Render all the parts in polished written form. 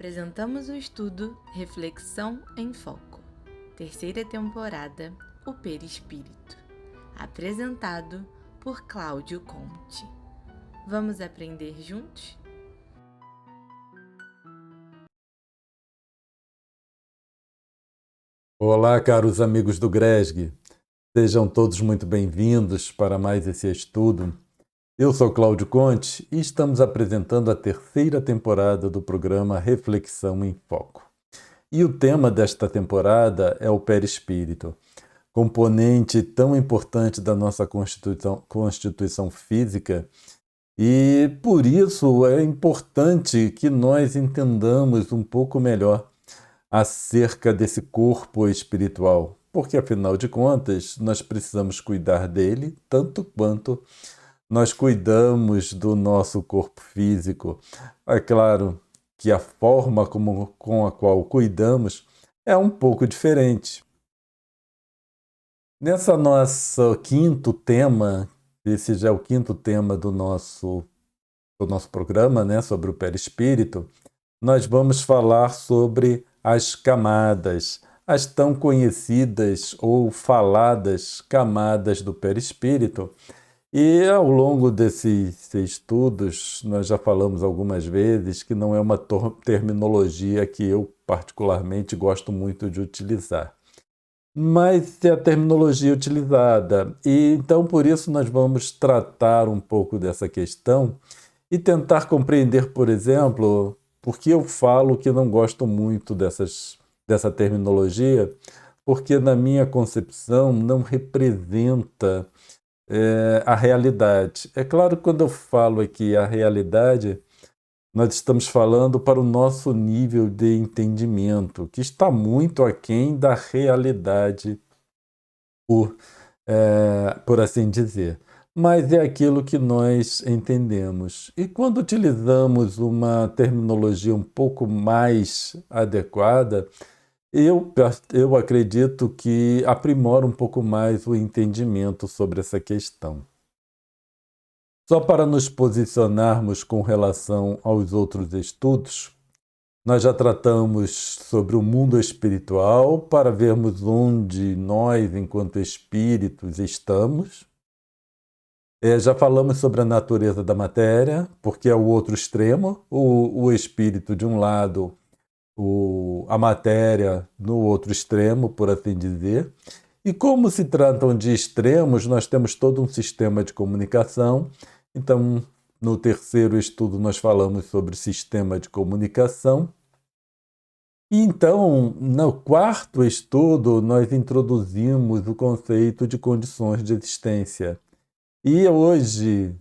Apresentamos o estudo Reflexão em Foco, terceira temporada, o Perispírito, apresentado por Cláudio Conte. Vamos aprender juntos? Olá, caros amigos do GRESG. Sejam todos muito bem-vindos para mais esse estudo. Eu sou Cláudio Conte e estamos apresentando a terceira temporada do programa Reflexão em Foco. E o tema desta temporada é o perispírito, componente tão importante da nossa constituição física, e por isso é importante que nós entendamos um pouco melhor acerca desse corpo espiritual, porque afinal de contas nós precisamos cuidar dele tanto quanto nós cuidamos do nosso corpo físico. É claro que a forma com a qual cuidamos é um pouco diferente. Nessa nossa quinto tema, esse já é o quinto tema do nosso programa, né, sobre o perispírito, nós vamos falar sobre as camadas, as tão conhecidas ou faladas camadas do perispírito. E ao longo desses estudos, nós já falamos algumas vezes que não é uma terminologia que eu particularmente gosto muito de utilizar. Mas é a terminologia utilizada, e então por isso nós vamos tratar um pouco dessa questão e tentar compreender, por exemplo, por que eu falo que não gosto muito dessa terminologia, porque na minha concepção não representa a realidade. É claro que quando eu falo aqui a realidade, nós estamos falando para o nosso nível de entendimento, que está muito aquém da realidade, por assim dizer. Mas é aquilo que nós entendemos. E quando utilizamos uma terminologia um pouco mais adequada, eu acredito que aprimora um pouco mais o entendimento sobre essa questão. Só para nos posicionarmos com relação aos outros estudos, nós já tratamos sobre o mundo espiritual para vermos onde nós, enquanto espíritos, estamos. Já falamos sobre a natureza da matéria, porque é o outro extremo, o espírito de um lado, a matéria no outro extremo, por assim dizer. E como se tratam de extremos, nós temos todo um sistema de comunicação. Então, no terceiro estudo, nós falamos sobre sistema de comunicação. E então, no quarto estudo, nós introduzimos o conceito de condições de existência. E hoje,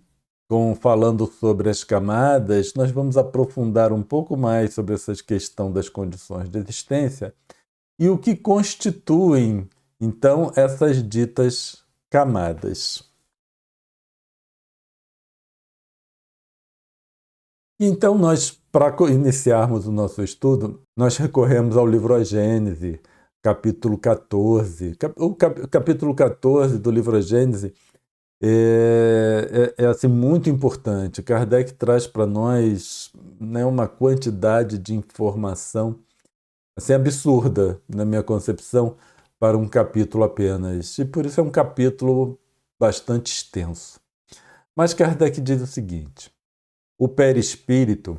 falando sobre as camadas, nós vamos aprofundar um pouco mais sobre essa questão das condições de existência e o que constituem, então, essas ditas camadas. Então, para iniciarmos o nosso estudo, nós recorremos ao livro A Gênese, capítulo 14. O capítulo 14 do livro A Gênese é assim, muito importante. Kardec traz para nós, né, uma quantidade de informação assim, absurda, na minha concepção, para um capítulo apenas. E por isso é um capítulo bastante extenso. Mas Kardec diz o seguinte: o perispírito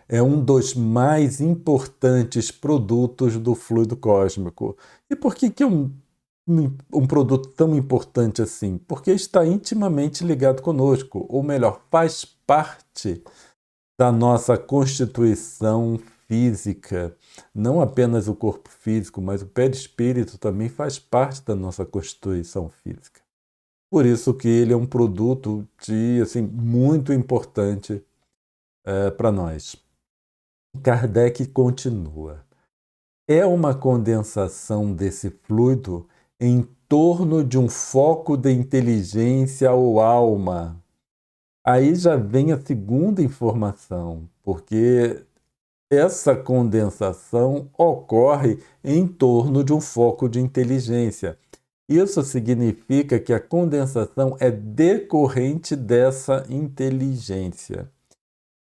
é um dos mais importantes produtos do fluido cósmico. E por que é um produto tão importante assim? Porque está intimamente ligado conosco, ou melhor, faz parte da nossa constituição física. Não apenas o corpo físico, mas o perispírito também faz parte da nossa constituição física. Por isso que ele é um produto assim, muito importante para nós. Kardec continua. É uma condensação desse fluido em torno de um foco de inteligência ou alma. Aí já vem a segunda informação, porque essa condensação ocorre em torno de um foco de inteligência. Isso significa que a condensação é decorrente dessa inteligência.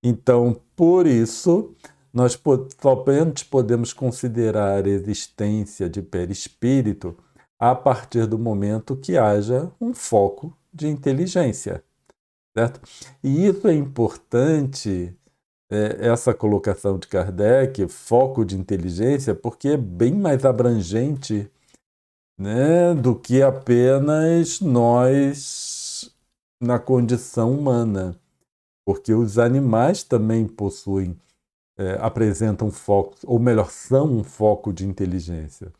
Então, por isso, nós somente podemos considerar a existência de perispírito a partir do momento que haja um foco de inteligência, certo? E isso é importante, essa colocação de Kardec, foco de inteligência, porque é bem mais abrangente, né, do que apenas nós na condição humana, porque os animais também possuem, apresentam foco, ou melhor, são um foco de inteligência.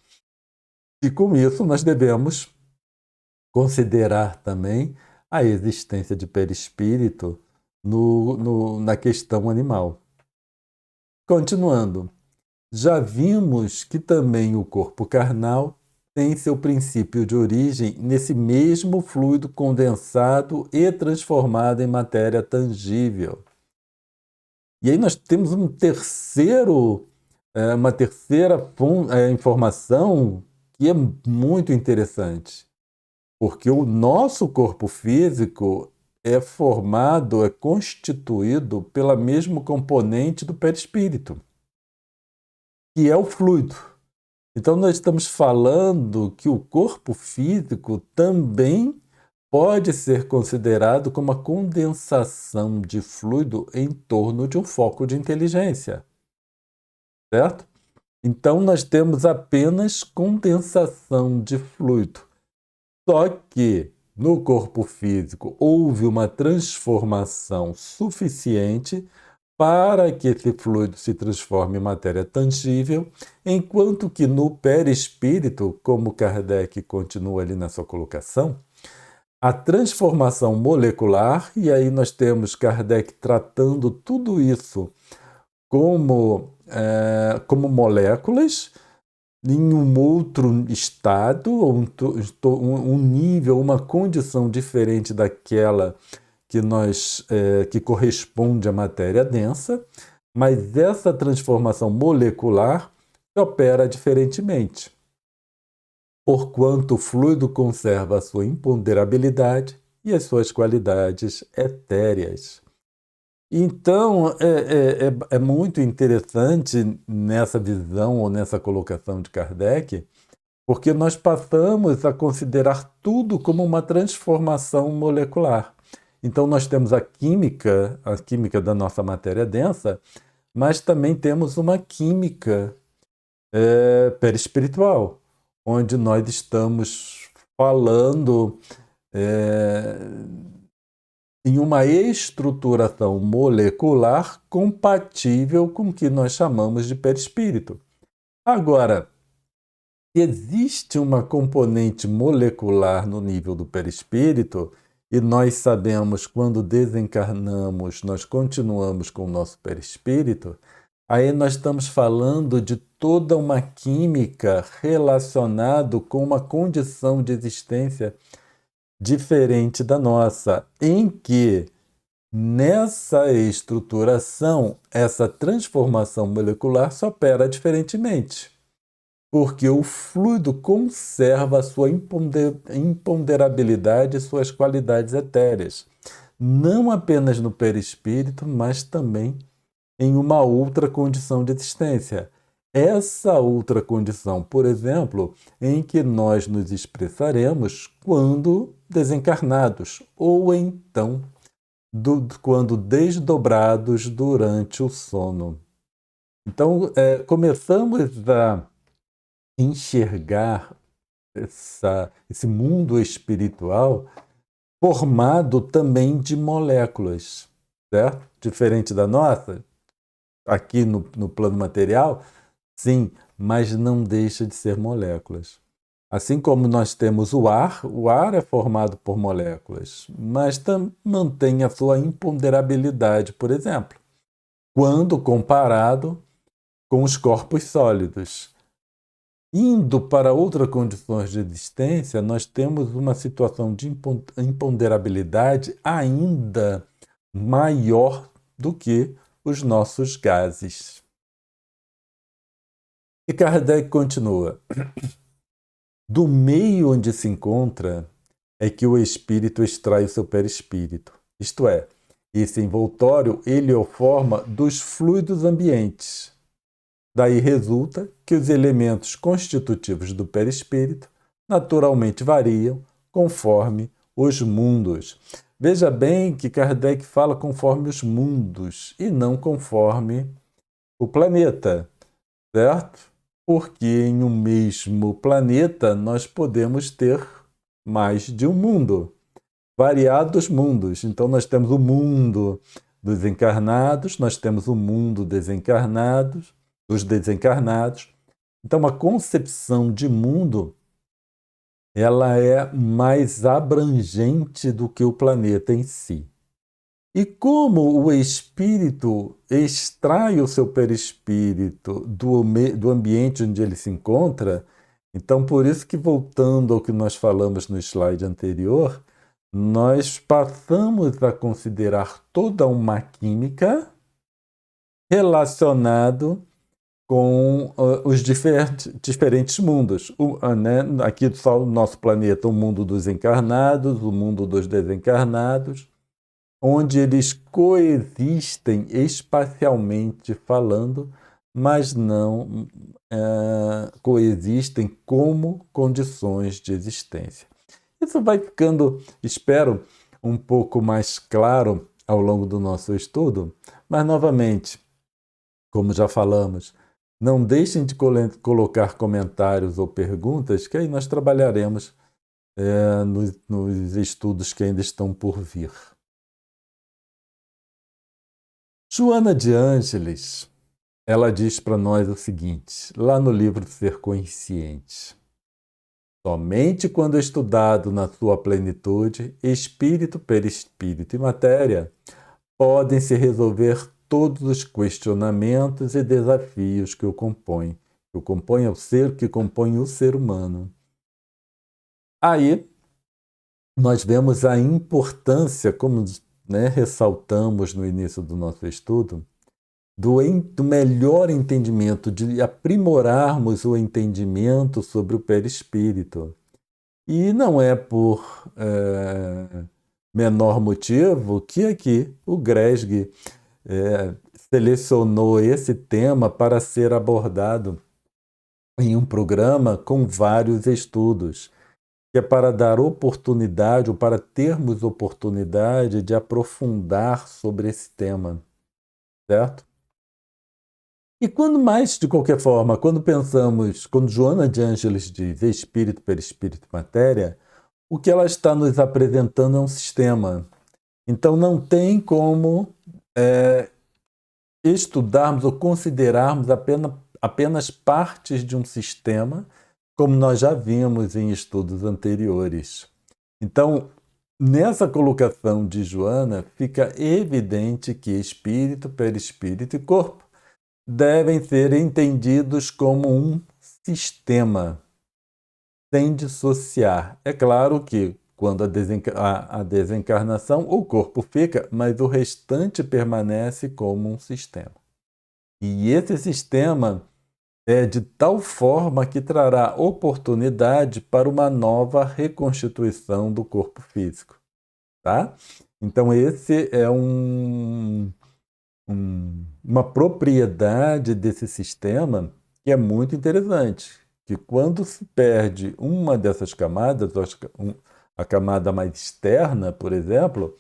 E com isso nós devemos considerar também a existência de perispírito na questão animal. Continuando, já vimos que também o corpo carnal tem seu princípio de origem nesse mesmo fluido condensado e transformado em matéria tangível. E aí nós temos uma terceira informação que é muito interessante, porque o nosso corpo físico é constituído pela mesma componente do perispírito, que é o fluido. Então nós estamos falando que o corpo físico também pode ser considerado como a condensação de fluido em torno de um foco de inteligência, certo? Então nós temos apenas condensação de fluido. Só que no corpo físico houve uma transformação suficiente para que esse fluido se transforme em matéria tangível, enquanto que no perispírito, como Kardec continua ali na sua colocação, a transformação molecular, e aí nós temos Kardec tratando tudo isso como moléculas, em um outro estado, ou um nível, uma condição diferente daquela que corresponde à matéria densa, mas essa transformação molecular opera diferentemente, porquanto o fluido conserva a sua imponderabilidade e as suas qualidades etéreas. Então, é muito interessante nessa visão ou nessa colocação de Kardec, porque nós passamos a considerar tudo como uma transformação molecular. Então, nós temos a química da nossa matéria densa, mas também temos uma química perispiritual, onde nós estamos falando em uma estruturação molecular compatível com o que nós chamamos de perispírito. Agora, existe uma componente molecular no nível do perispírito, e nós sabemos quando desencarnamos, nós continuamos com o nosso perispírito, aí nós estamos falando de toda uma química relacionada com uma condição de existência diferente da nossa, em que nessa estruturação, essa transformação molecular só opera diferentemente, porque o fluido conserva a sua imponderabilidade e suas qualidades etéreas, não apenas no perispírito, mas também em uma outra condição de existência. Essa outra condição, por exemplo, em que nós nos expressaremos quando desencarnados, ou então quando desdobrados durante o sono. Então, começamos a enxergar esse mundo espiritual formado também de moléculas, certo? Diferente da nossa, aqui no plano material, sim, mas não deixa de ser moléculas. Assim como nós temos o ar é formado por moléculas, mas mantém a sua imponderabilidade, por exemplo, quando comparado com os corpos sólidos. Indo para outras condições de existência, nós temos uma situação de imponderabilidade ainda maior do que os nossos gases. E Kardec continua: do meio onde se encontra é que o espírito extrai o seu perispírito, isto é, Esse envoltório ele o forma dos fluidos ambientes. Daí resulta que os elementos constitutivos do perispírito naturalmente variam conforme os mundos. Veja bem que Kardec fala conforme os mundos e não conforme o planeta, certo? Porque em um mesmo planeta nós podemos ter mais de um mundo, variados mundos. Então nós temos o mundo dos encarnados, nós temos o mundo dos desencarnados. Então a concepção de mundo ela é mais abrangente do que o planeta em si. E como o espírito extrai o seu perispírito do ambiente onde ele se encontra, então por isso que, voltando ao que nós falamos no slide anterior, nós passamos a considerar toda uma química relacionado com os diferentes mundos. Aqui só o nosso planeta, o mundo dos encarnados, o mundo dos desencarnados, onde eles coexistem espacialmente falando, mas não coexistem como condições de existência. Isso vai ficando, espero, um pouco mais claro ao longo do nosso estudo, mas, novamente, como já falamos, não deixem de colocar comentários ou perguntas, que aí nós trabalharemos nos estudos que ainda estão por vir. Joana de Ângeles, ela diz para nós o seguinte, lá no livro Ser Consciente: somente quando estudado na sua plenitude, espírito, perispírito e matéria, podem se resolver todos os questionamentos e desafios que o compõem. Que o compõe é o ser que compõe o ser humano. Aí, nós vemos a importância, como ressaltamos no início do nosso estudo, do melhor entendimento, de aprimorarmos o entendimento sobre o perispírito. E não é por menor motivo que aqui o Gresg selecionou esse tema para ser abordado em um programa com vários estudos, que é para dar oportunidade, ou para termos oportunidade de aprofundar sobre esse tema, certo? E de qualquer forma, quando Joana de Ângeles diz espírito, perispírito, matéria, o que ela está nos apresentando é um sistema. Então não tem como estudarmos ou considerarmos apenas partes de um sistema, como nós já vimos em estudos anteriores. Então, nessa colocação de Joana, fica evidente que espírito, perispírito e corpo devem ser entendidos como um sistema, sem dissociar. É claro que, quando a desencarnação, o corpo fica, mas o restante permanece como um sistema. E esse sistema é de tal forma que trará oportunidade para uma nova reconstituição do corpo físico. Tá? Então, esse é uma propriedade desse sistema que é muito interessante, que quando se perde uma dessas camadas, a camada mais externa, por exemplo,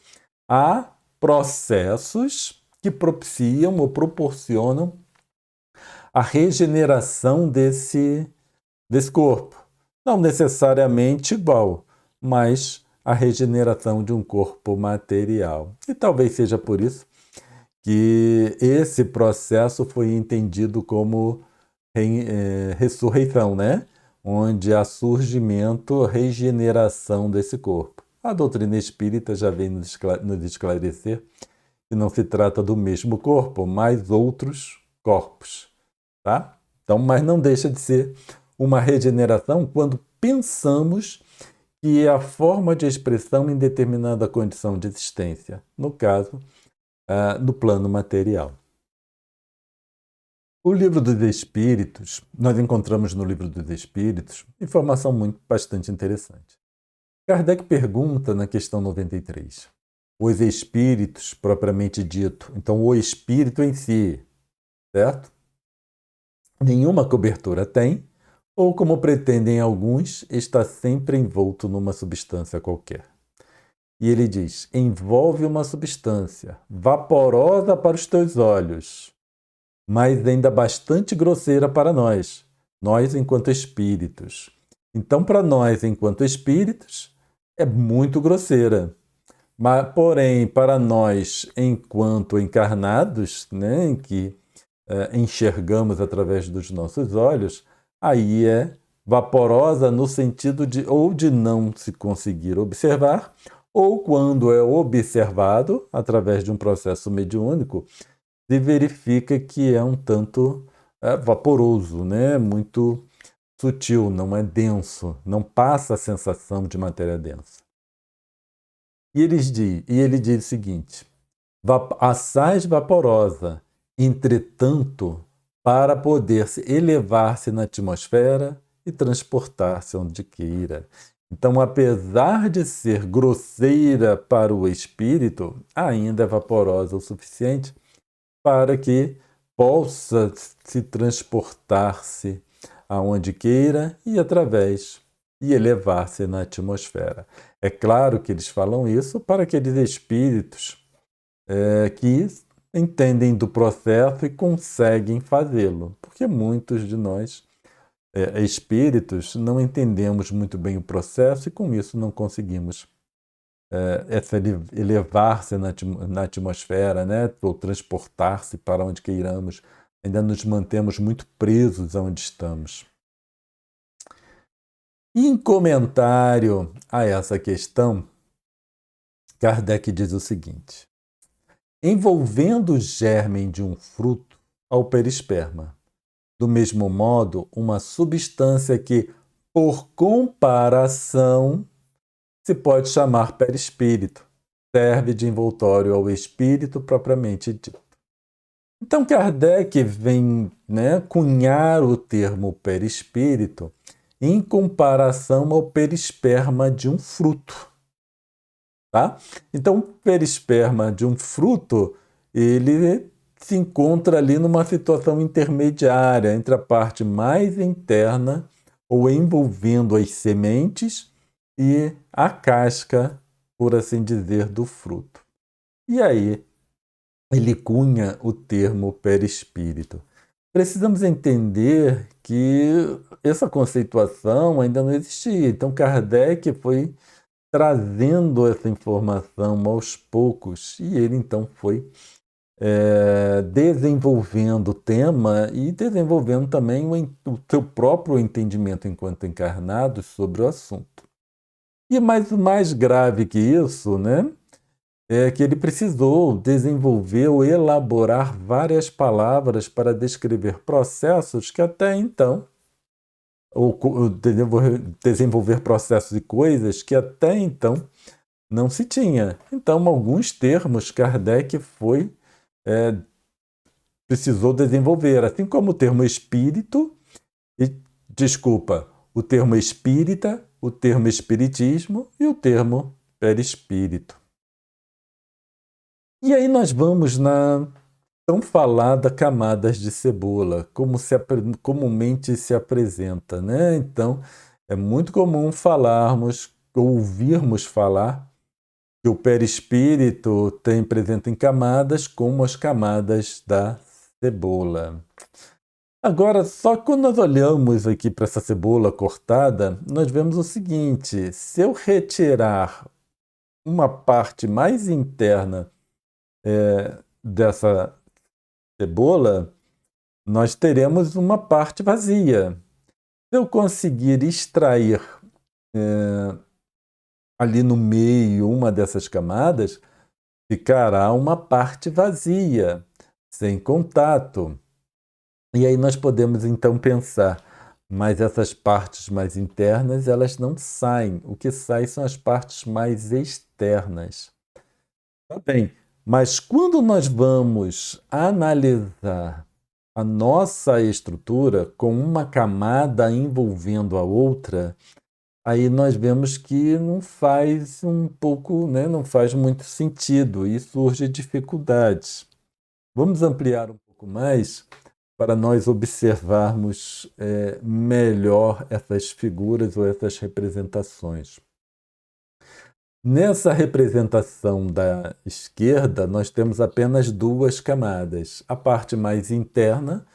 há processos que propiciam ou proporcionam a regeneração desse corpo. Não necessariamente igual, mas a regeneração de um corpo material. E talvez seja por isso que esse processo foi entendido como ressurreição, né? Onde há surgimento, regeneração desse corpo. A doutrina espírita já vem nos esclarecer que não se trata do mesmo corpo, mas outros corpos. Tá? Então, mas não deixa de ser uma regeneração quando pensamos que é a forma de expressão em determinada condição de existência, no caso, no plano material. O Livro dos Espíritos, nós encontramos no Livro dos Espíritos informação bastante interessante. Kardec pergunta na questão 93, os espíritos propriamente dito. Então, o espírito em si, certo? Nenhuma cobertura tem, ou como pretendem alguns, está sempre envolto numa substância qualquer. E ele diz: envolve uma substância vaporosa para os teus olhos, mas ainda bastante grosseira para nós enquanto espíritos. Então, para nós, enquanto espíritos, é muito grosseira. Mas, porém, para nós, enquanto encarnados, né, em que enxergamos através dos nossos olhos, aí é vaporosa no sentido de ou de não se conseguir observar, ou quando é observado através de um processo mediúnico, se verifica que é um tanto vaporoso, né? Muito sutil, não é denso, não passa a sensação de matéria densa. E ele diz o seguinte: assaz vaporosa, entretanto, para poder elevar-se na atmosfera e transportar-se onde queira. Então, apesar de ser grosseira para o espírito, ainda é vaporosa o suficiente para que possa se transportar-se aonde queira e elevar-se na atmosfera. É claro que eles falam isso para aqueles espíritos que entendem do processo e conseguem fazê-lo, porque muitos de nós, espíritos, não entendemos muito bem o processo e com isso não conseguimos elevar-se na atmosfera, né? Ou transportar-se para onde queiramos. Ainda nos mantemos muito presos aonde estamos. E em comentário a essa questão, Kardec diz o seguinte: envolvendo o germen de um fruto ao perisperma, do mesmo modo, uma substância que, por comparação, se pode chamar perispírito, serve de envoltório ao espírito propriamente dito. Então, Kardec vem cunhar o termo perispírito em comparação ao perisperma de um fruto. Tá? Então, o perisperma de um fruto, ele se encontra ali numa situação intermediária entre a parte mais interna, ou envolvendo as sementes, e a casca, por assim dizer, do fruto. E aí, ele cunha o termo perispírito. Precisamos entender que essa conceituação ainda não existia. Então, Kardec foi trazendo essa informação aos poucos e ele então foi desenvolvendo o tema e desenvolvendo também o seu próprio entendimento enquanto encarnado sobre o assunto. E mais grave que isso, né, é que ele precisou desenvolver ou elaborar várias palavras para descrever processos que até então, ou desenvolver processos e coisas que até então não se tinha. Então, alguns termos Kardec precisou desenvolver, assim como o termo espírito, o termo espírita, o termo espiritismo e o termo perispírito. E aí nós vamos na tão falada camadas de cebola, como comumente se apresenta, né? Então, é muito comum ouvirmos falar que o perispírito tem presente em camadas como as camadas da cebola. Agora, só quando nós olhamos aqui para essa cebola cortada, nós vemos o seguinte: se eu retirar uma parte mais interna dessa cebola, nós teremos uma parte vazia. Se eu conseguir extrair ali no meio uma dessas camadas, ficará uma parte vazia, sem contato. E aí nós podemos então pensar, mas essas partes mais internas, elas não saem. O que sai são as partes mais externas. Tá bem, mas quando nós vamos analisar a nossa estrutura com uma camada envolvendo a outra, aí nós vemos que não faz um pouco, né, não faz muito sentido e surge dificuldades. Vamos ampliar um pouco mais para nós observarmos melhor essas figuras ou essas representações. Nessa representação da esquerda, nós temos apenas duas camadas. A parte mais interna,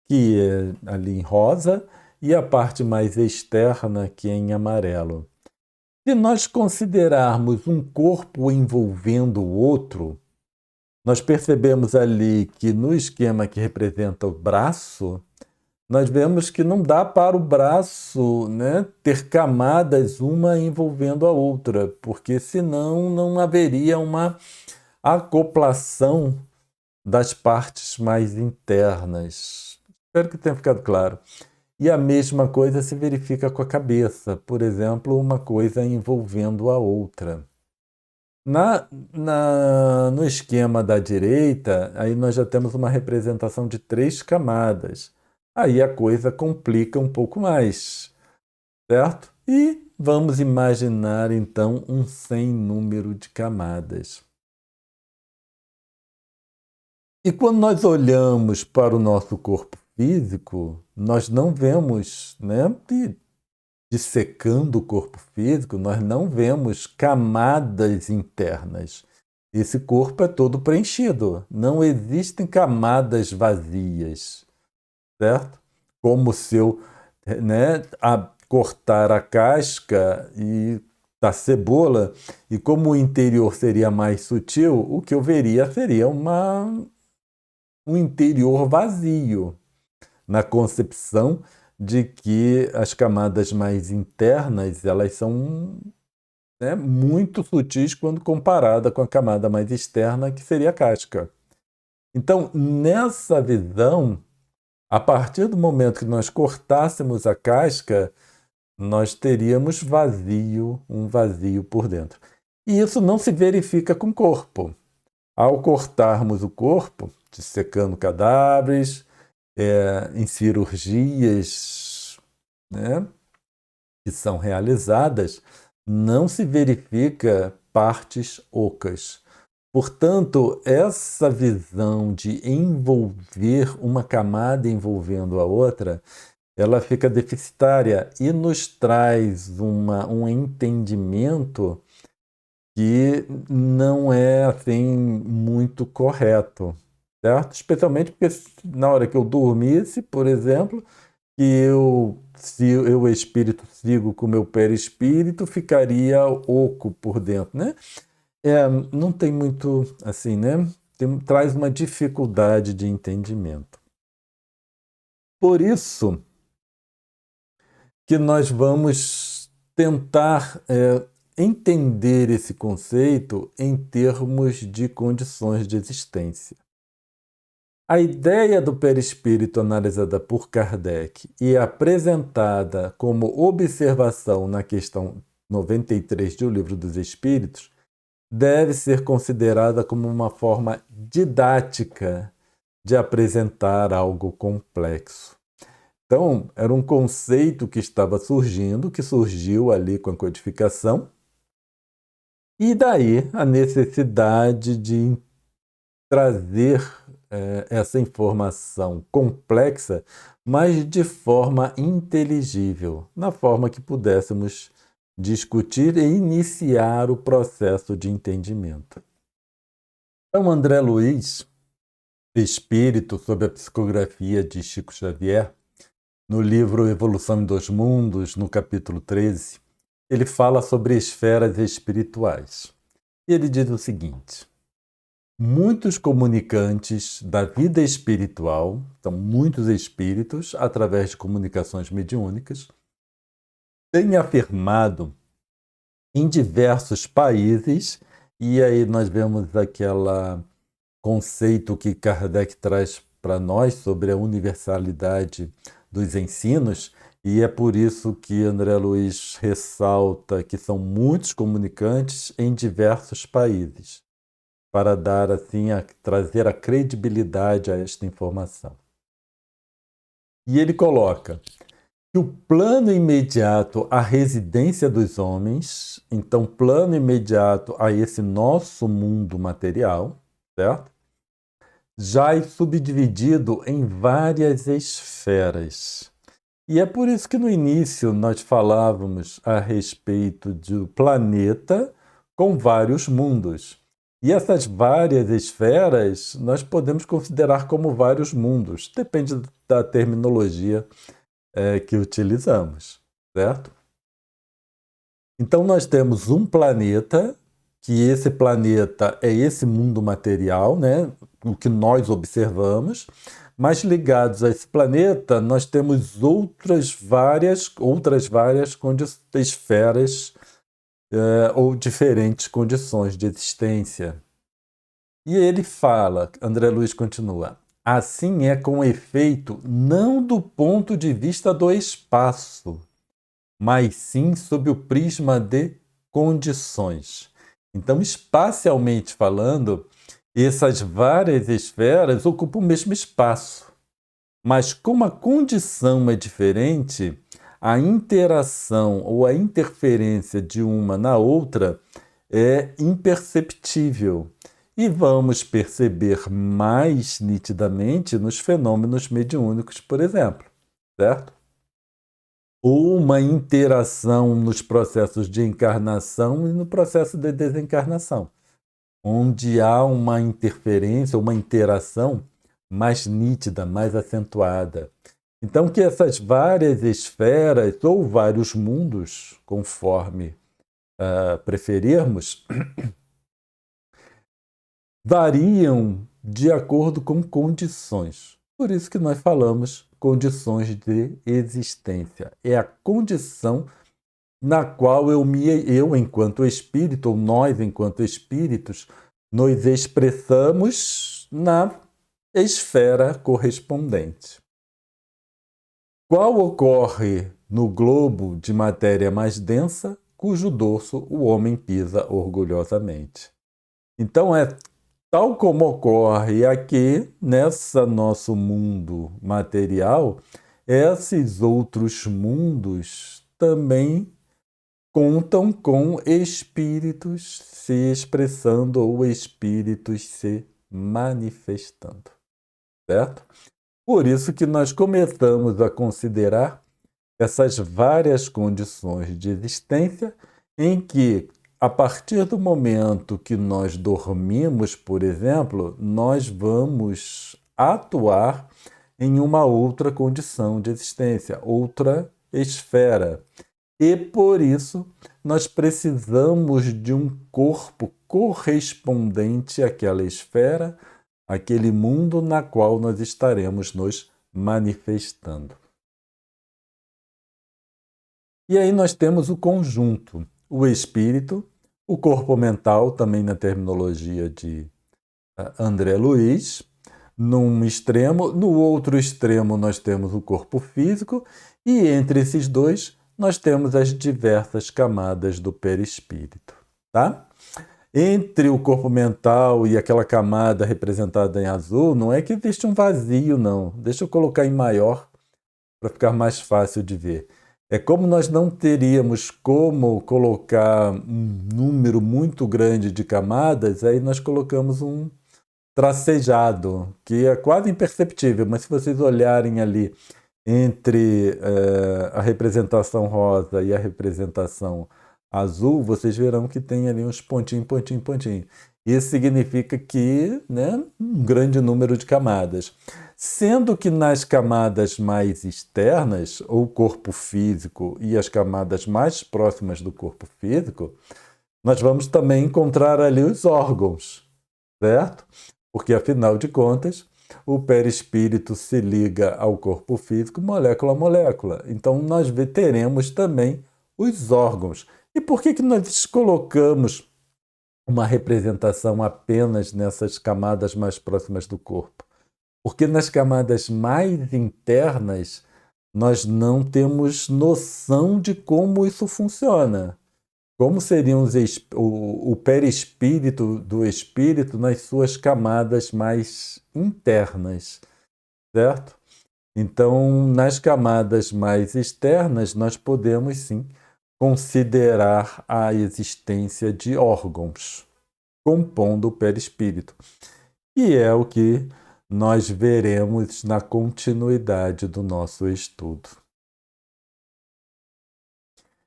que é ali em rosa, e a parte mais externa, que é em amarelo. Se nós considerarmos um corpo envolvendo o outro, nós percebemos ali que no esquema que representa o braço, nós vemos que não dá para o braço, né, ter camadas uma envolvendo a outra, porque senão não haveria uma acoplação das partes mais internas. Espero que tenha ficado claro. E a mesma coisa se verifica com a cabeça, por exemplo, uma coisa envolvendo a outra. No esquema da direita, aí nós já temos uma representação de 3 camadas. Aí a coisa complica um pouco mais, certo? E vamos imaginar então um sem número de camadas. E quando nós olhamos para o nosso corpo físico, nós não vemos, né, dissecando o corpo físico, nós não vemos camadas internas. Esse corpo é todo preenchido, não existem camadas vazias, certo? Como se eu, né, cortar a casca da cebola, e como o interior seria mais sutil, o que eu veria seria um interior vazio, na concepção de que as camadas mais internas elas são, né, muito sutis quando comparada com a camada mais externa, que seria a casca. Então, nessa visão, a partir do momento que nós cortássemos a casca, nós teríamos um vazio por dentro. E isso não se verifica com o corpo. Ao cortarmos o corpo, dissecando cadáveres, em cirurgias, né, que são realizadas, não se verifica partes ocas. Portanto, essa visão de envolver uma camada envolvendo a outra, ela fica deficitária e nos traz um entendimento que não é assim muito correto, certo? Especialmente porque na hora que eu dormisse, por exemplo, que se eu espírito sigo com o meu perispírito, ficaria oco por dentro, né? Não tem muito assim, né? Traz uma dificuldade de entendimento. Por isso que nós vamos tentar entender esse conceito em termos de condições de existência. A ideia do perispírito analisada por Kardec e apresentada como observação na questão 93 do Livro dos Espíritos deve ser considerada como uma forma didática de apresentar algo complexo. Então, era um conceito que estava surgindo, que surgiu ali com a codificação, e daí a necessidade de trazer essa informação complexa, mas de forma inteligível, na forma que pudéssemos discutir e iniciar o processo de entendimento. Então, André Luiz, espírito sob a psicografia de Chico Xavier, no livro Evolução em Dois Mundos, no capítulo 13, ele fala sobre esferas espirituais. E ele diz o seguinte: muitos comunicantes da vida espiritual, então muitos espíritos, através de comunicações mediúnicas, têm afirmado em diversos países, e aí nós vemos aquele conceito que Kardec traz para nós sobre a universalidade dos ensinos, e é por isso que André Luiz ressalta que são muitos comunicantes em diversos países, para dar assim, trazer a credibilidade a esta informação. E ele coloca que o plano imediato à residência dos homens, então plano imediato a esse nosso mundo material, certo? Já é subdividido em várias esferas. E é por isso que no início nós falávamos a respeito do planeta com vários mundos. E essas várias esferas nós podemos considerar como vários mundos, depende da terminologia que utilizamos, certo? Então nós temos um planeta, que esse planeta é esse mundo material, né? O que nós observamos, mas ligados a esse planeta nós temos outras várias esferas ou diferentes condições de existência. E ele fala, André Luiz continua, assim é com efeito não do ponto de vista do espaço, mas sim sob o prisma de condições. Então, espacialmente falando, essas várias esferas ocupam o mesmo espaço, mas como a condição é diferente, a interação ou a interferência de uma na outra é imperceptível. E vamos perceber mais nitidamente nos fenômenos mediúnicos, por exemplo, certo? Ou uma interação nos processos de encarnação e no processo de desencarnação, onde há uma interferência, uma interação mais nítida, mais acentuada. Então, que essas várias esferas ou vários mundos, conforme preferirmos, variam de acordo com condições. Por isso que nós falamos condições de existência. É a condição na qual eu enquanto espírito, ou nós, enquanto espíritos, nos expressamos na esfera correspondente. Qual ocorre no globo de matéria mais densa, cujo dorso o homem pisa orgulhosamente. Então, tal como ocorre aqui, nesse nosso mundo material, esses outros mundos também contam com espíritos se expressando ou espíritos se manifestando, certo? Por isso que nós começamos a considerar essas várias condições de existência em que, a partir do momento que nós dormimos, por exemplo, nós vamos atuar em uma outra condição de existência, outra esfera. E por isso nós precisamos de um corpo correspondente àquela esfera, àquele mundo na qual nós estaremos nos manifestando. E aí nós temos o conjunto, o espírito, o corpo mental, também na terminologia de André Luiz, num extremo. No outro extremo nós temos o corpo físico e entre esses dois nós temos as diversas camadas do perispírito, tá? Entre o corpo mental e aquela camada representada em azul, não é que existe um vazio, não. Deixa eu colocar em maior para ficar mais fácil de ver. É como nós não teríamos como colocar um número muito grande de camadas, aí nós colocamos um tracejado, que é quase imperceptível, mas se vocês olharem ali entre a representação rosa e a representação azul, vocês verão que tem ali uns pontinhos. Isso significa que, né, um grande número de camadas. Sendo que nas camadas mais externas, ou corpo físico e as camadas mais próximas do corpo físico, nós vamos também encontrar ali os órgãos, certo? Porque, afinal de contas, o perispírito se liga ao corpo físico molécula a molécula. Então, nós teremos também os órgãos. E por que nós colocamos uma representação apenas nessas camadas mais próximas do corpo? Porque nas camadas mais internas nós não temos noção de como isso funciona. Como seriam o perispírito do espírito nas suas camadas mais internas, certo? Então, nas camadas mais externas, nós podemos sim considerar a existência de órgãos compondo o perispírito, e é o que nós veremos na continuidade do nosso estudo.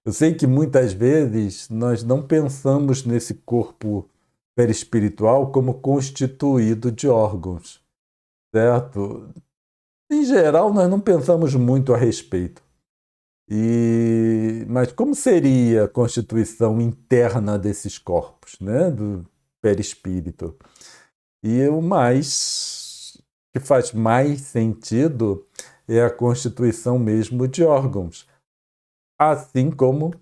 Eu sei que muitas vezes nós não pensamos nesse corpo perispiritual como constituído de órgãos, certo? Em geral, nós não pensamos muito a respeito. Mas como seria a constituição interna desses corpos, né? Do perispírito? E o que faz mais sentido é a constituição mesmo de órgãos. Assim como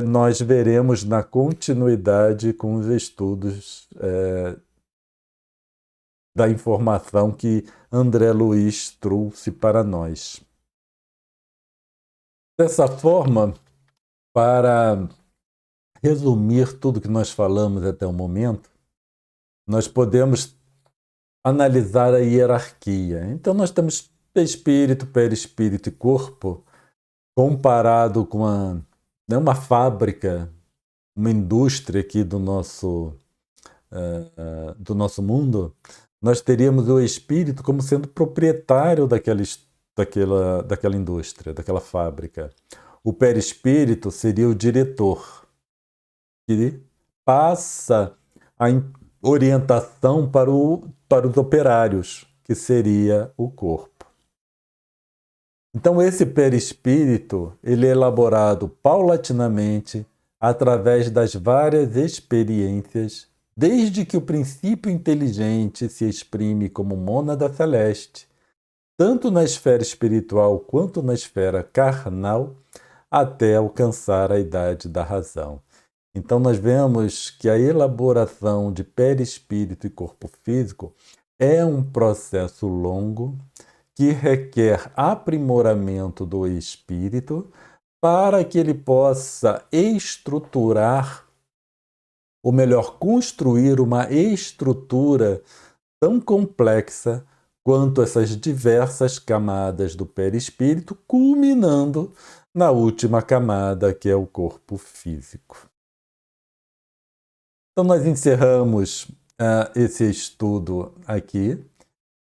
nós veremos na continuidade com os estudos da informação que André Luiz trouxe para nós. Dessa forma, para resumir tudo que nós falamos até o momento, nós podemos analisar a hierarquia. Então, nós temos espírito, perispírito e corpo, comparado com uma fábrica, uma indústria aqui do nosso mundo. Nós teríamos o espírito como sendo proprietário daquela indústria, daquela fábrica. O perispírito seria o diretor, que passa a orientação para os operários, que seria o corpo. Então, esse perispírito ele é elaborado paulatinamente através das várias experiências, desde que o princípio inteligente se exprime como mônada celeste, tanto na esfera espiritual quanto na esfera carnal, até alcançar a idade da razão. Então, nós vemos que a elaboração de perispírito e corpo físico é um processo longo que requer aprimoramento do espírito para que ele possa estruturar, ou melhor, construir uma estrutura tão complexa quanto essas diversas camadas do perispírito, culminando na última camada, que é o corpo físico. Então, nós encerramos esse estudo aqui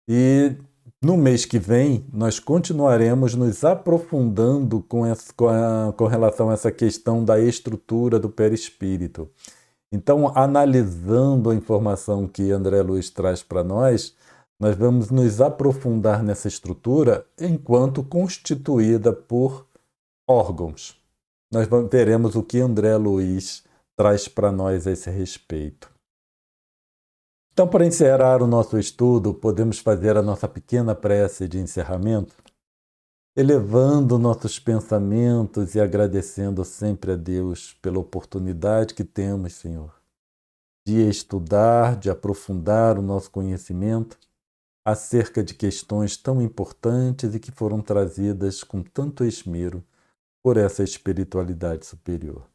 e no mês que vem nós continuaremos nos aprofundando com relação a essa questão da estrutura do perispírito. Então, analisando a informação que André Luiz traz para nós vamos nos aprofundar nessa estrutura enquanto constituída por órgãos. Nós veremos o que André Luiz traz para nós a esse respeito. Então, para encerrar o nosso estudo, podemos fazer a nossa pequena prece de encerramento, elevando nossos pensamentos e agradecendo sempre a Deus pela oportunidade que temos, Senhor, de estudar, de aprofundar o nosso conhecimento acerca de questões tão importantes e que foram trazidas com tanto esmero por essa espiritualidade superior.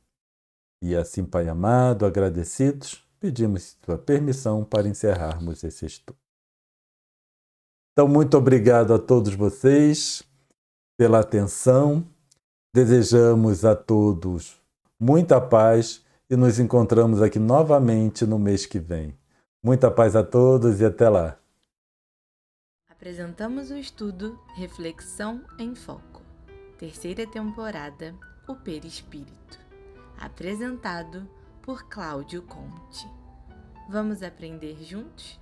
E assim, Pai amado, agradecidos, pedimos sua permissão para encerrarmos esse estudo. Então, muito obrigado a todos vocês pela atenção. Desejamos a todos muita paz e nos encontramos aqui novamente no mês que vem. Muita paz a todos e até lá. Apresentamos o estudo Reflexão em Foco, terceira temporada, o Perispírito, apresentado por Cláudio Conte. Vamos aprender juntos?